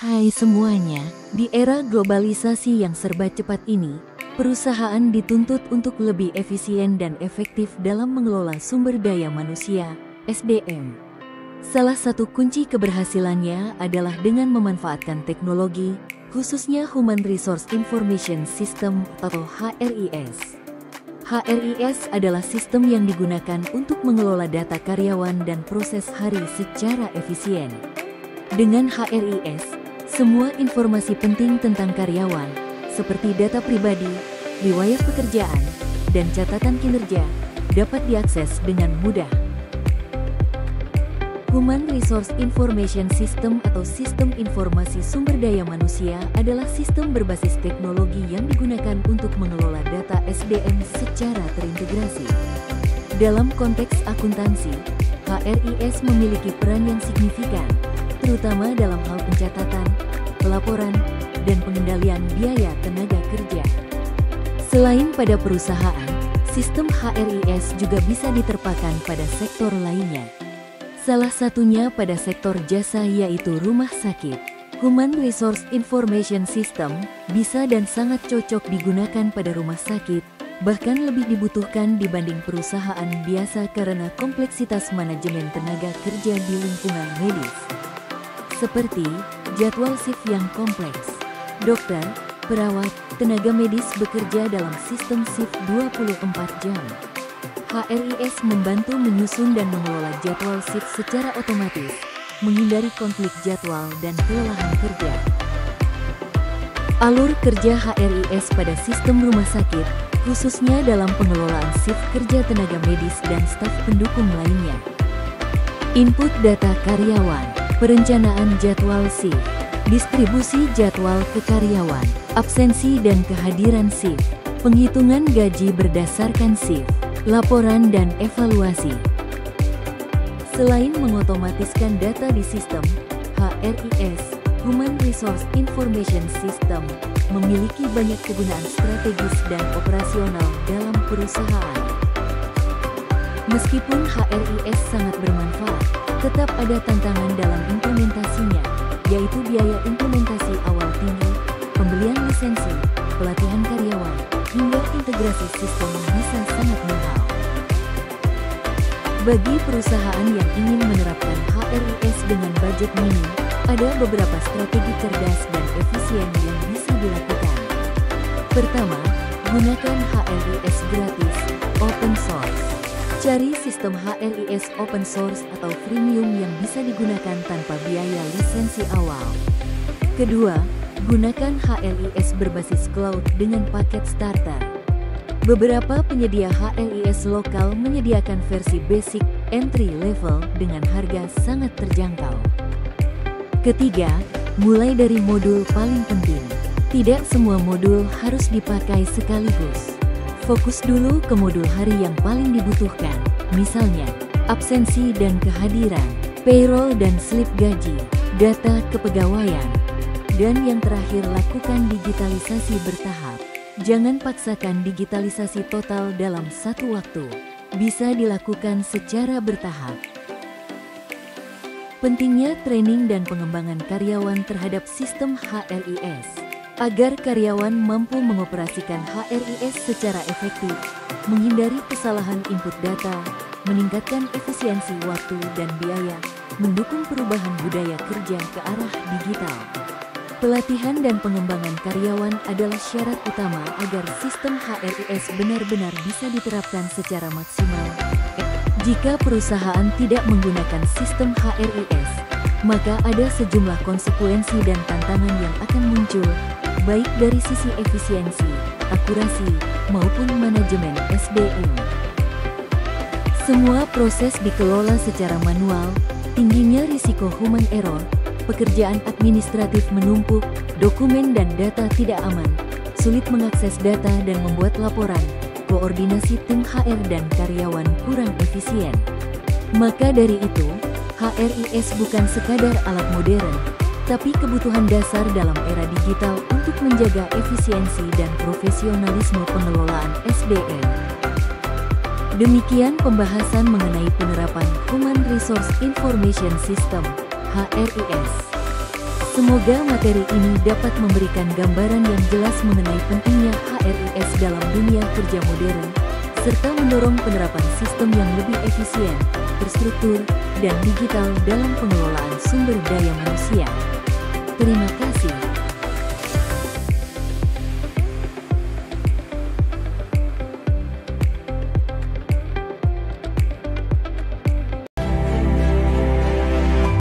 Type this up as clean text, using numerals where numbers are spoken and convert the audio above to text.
Hai semuanya, di era globalisasi yang serba cepat ini, perusahaan dituntut untuk lebih efisien dan efektif dalam mengelola sumber daya manusia, SDM. Salah satu kunci keberhasilannya adalah dengan memanfaatkan teknologi, khususnya Human Resource Information System atau HRIS. HRIS adalah sistem yang digunakan untuk mengelola data karyawan dan proses hari secara efisien. Dengan HRIS, semua informasi penting tentang karyawan, seperti data pribadi, riwayat pekerjaan, dan catatan kinerja, dapat diakses dengan mudah. Human Resource Information System atau Sistem Informasi Sumber Daya Manusia adalah sistem berbasis teknologi yang digunakan untuk mengelola data SDM secara terintegrasi. Dalam konteks akuntansi, HRIS memiliki peran yang signifikan, terutama dalam hal pencatatan, pelaporan, dan pengendalian biaya tenaga kerja. Selain pada perusahaan, sistem HRIS juga bisa diterapkan pada sektor lainnya. Salah satunya pada sektor jasa yaitu rumah sakit. Human Resource Information System bisa dan sangat cocok digunakan pada rumah sakit, bahkan lebih dibutuhkan dibanding perusahaan biasa karena kompleksitas manajemen tenaga kerja di lingkungan medis. Seperti jadwal shift yang kompleks. Dokter, perawat, tenaga medis bekerja dalam sistem shift 24 jam. HRIS membantu menyusun dan mengelola jadwal shift secara otomatis, menghindari konflik jadwal dan kelelahan kerja. Alur kerja HRIS pada sistem rumah sakit, khususnya dalam pengelolaan shift kerja tenaga medis dan staf pendukung lainnya. Input data karyawan, perencanaan jadwal shift, distribusi jadwal ke karyawan, absensi dan kehadiran shift, penghitungan gaji berdasarkan shift, laporan dan evaluasi. Selain mengotomatiskan data di sistem, HRIS, Human Resource Information System, memiliki banyak kegunaan strategis dan operasional dalam perusahaan. Meskipun HRIS sangat bermanfaat, tetap ada tantangan dalam implementasinya, yaitu biaya implementasi awal tinggi, pembelian lisensi, pelatihan karyawan, hingga integrasi sistem bisa sangat mahal. Bagi perusahaan yang ingin menerapkan HRIS dengan budget minim, ada beberapa strategi cerdas dan efisien yang bisa dilakukan. Pertama, gunakan HRIS gratis, open source. Cari sistem HRIS open source atau freemium yang bisa digunakan tanpa biaya lisensi awal. Kedua, gunakan HRIS berbasis cloud dengan paket starter. Beberapa penyedia HRIS lokal menyediakan versi basic entry level dengan harga sangat terjangkau. Ketiga, mulai dari modul paling penting. Tidak semua modul harus dipakai sekaligus. Fokus dulu ke modul hari yang paling dibutuhkan, misalnya absensi dan kehadiran, payroll dan slip gaji, data kepegawaian, dan yang terakhir lakukan digitalisasi bertahap. Jangan paksakan digitalisasi total dalam satu waktu, bisa dilakukan secara bertahap. Pentingnya training dan pengembangan karyawan terhadap sistem HRIS. Agar karyawan mampu mengoperasikan HRIS secara efektif, menghindari kesalahan input data, meningkatkan efisiensi waktu dan biaya, mendukung perubahan budaya kerja ke arah digital. Pelatihan dan pengembangan karyawan adalah syarat utama agar sistem HRIS benar-benar bisa diterapkan secara maksimal. Jika perusahaan tidak menggunakan sistem HRIS, maka ada sejumlah konsekuensi dan tantangan yang akan muncul, baik dari sisi efisiensi, akurasi, maupun manajemen SDM. Semua proses dikelola secara manual, tingginya risiko human error, pekerjaan administratif menumpuk, dokumen dan data tidak aman, sulit mengakses data dan membuat laporan, koordinasi tim HR dan karyawan kurang efisien. Maka dari itu, HRIS bukan sekadar alat modern, tapi kebutuhan dasar dalam era digital untuk menjaga efisiensi dan profesionalisme pengelolaan SDM. Demikian pembahasan mengenai penerapan Human Resource Information System, HRIS. Semoga materi ini dapat memberikan gambaran yang jelas mengenai pentingnya HRIS dalam dunia kerja modern, serta mendorong penerapan sistem yang lebih efisien, terstruktur, dan digital dalam pengelolaan sumber daya manusia. Terima kasih.